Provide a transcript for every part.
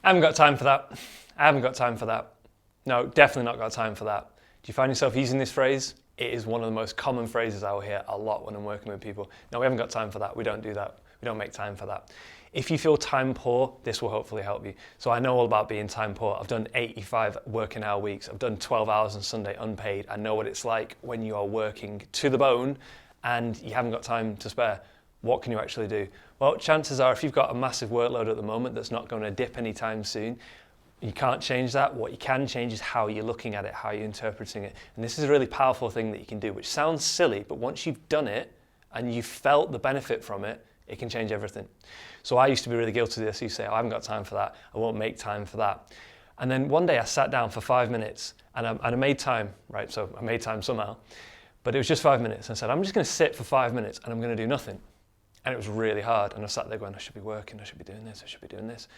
I haven't got time for that. I haven't got time for that. No, definitely not got time for that. Do you find yourself using this phrase? It is one of the most common phrases I will hear a lot when I'm working with people. No, we haven't got time for that. We don't do that. We don't make time for that. If you feel time poor, this will hopefully help you. So I know all about being time poor. I've done 85 working hour weeks. I've done 12 hours on Sunday unpaid. I know what it's like when you are working to the bone and you haven't got time to spare. What can you actually do? Well, chances are if you've got a massive workload at the moment that's not going to dip anytime soon, you can't change that. What you can change is how you're looking at it, how you're interpreting it. And this is a really powerful thing that you can do, which sounds silly, but once you've done it and you've felt the benefit from it, it can change everything. So I used to be really guilty of this. You say, oh, I haven't got time for that. I won't make time for that. And then one day I sat down for 5 minutes and I made time, right? So I made time somehow, but it was just 5 minutes. And I said, I'm just going to sit for 5 minutes and I'm going to do nothing. And it was really hard. And I sat there going, I should be working. I should be doing this. I should be doing this.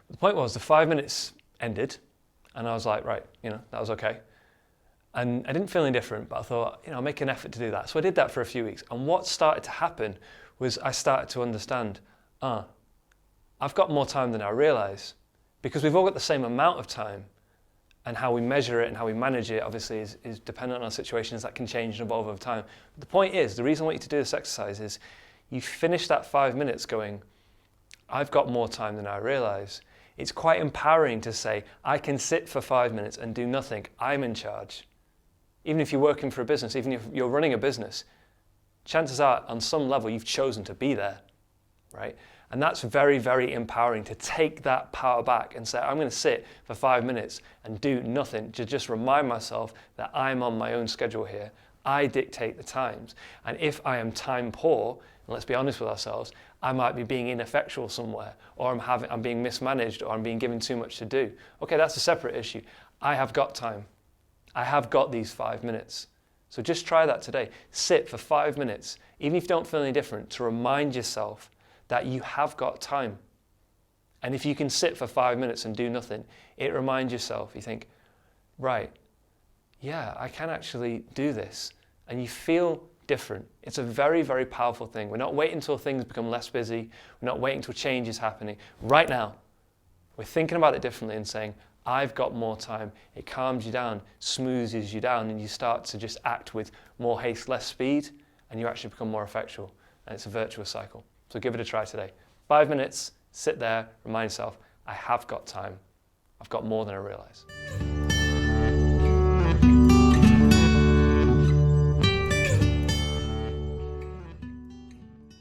But the point was the 5 minutes ended and I was like, right, that was okay. And I didn't feel any different, but I thought, I'll make an effort to do that. So I did that for a few weeks. And what started to happen was I started to understand, I've got more time than I realize, because we've all got the same amount of time, and how we measure it and how we manage it obviously is dependent on situations that can change and evolve over time. But the point is, the reason I want you to do this exercise is you finish that 5 minutes going, I've got more time than I realize. It's quite empowering to say, I can sit for 5 minutes and do nothing. I'm in charge. Even if you're working for a business, even if you're running a business, chances are on some level you've chosen to be there, right? And that's very, very empowering to take that power back and say, I'm going to sit for 5 minutes and do nothing to just remind myself that I'm on my own schedule here. I dictate the times. And if I am time poor, and let's be honest with ourselves, I might be being ineffectual somewhere, or I'm being mismanaged, or I'm being given too much to do. Okay, that's a separate issue. I have got time. I have got these 5 minutes. So just try that today. Sit for 5 minutes, even if you don't feel any different, to remind yourself that you have got time. And if you can sit for 5 minutes and do nothing, it reminds yourself, you think, right, yeah, I can actually do this. And you feel different. It's a very, very powerful thing. We're not waiting until things become less busy. We're not waiting until change is happening. Right now, we're thinking about it differently and saying, I've got more time. It calms you down, smooths you down, and you start to just act with more haste, less speed, and you actually become more effectual. And it's a virtuous cycle. So give it a try today. 5 minutes, sit there, remind yourself, I have got time. I've got more than I realize.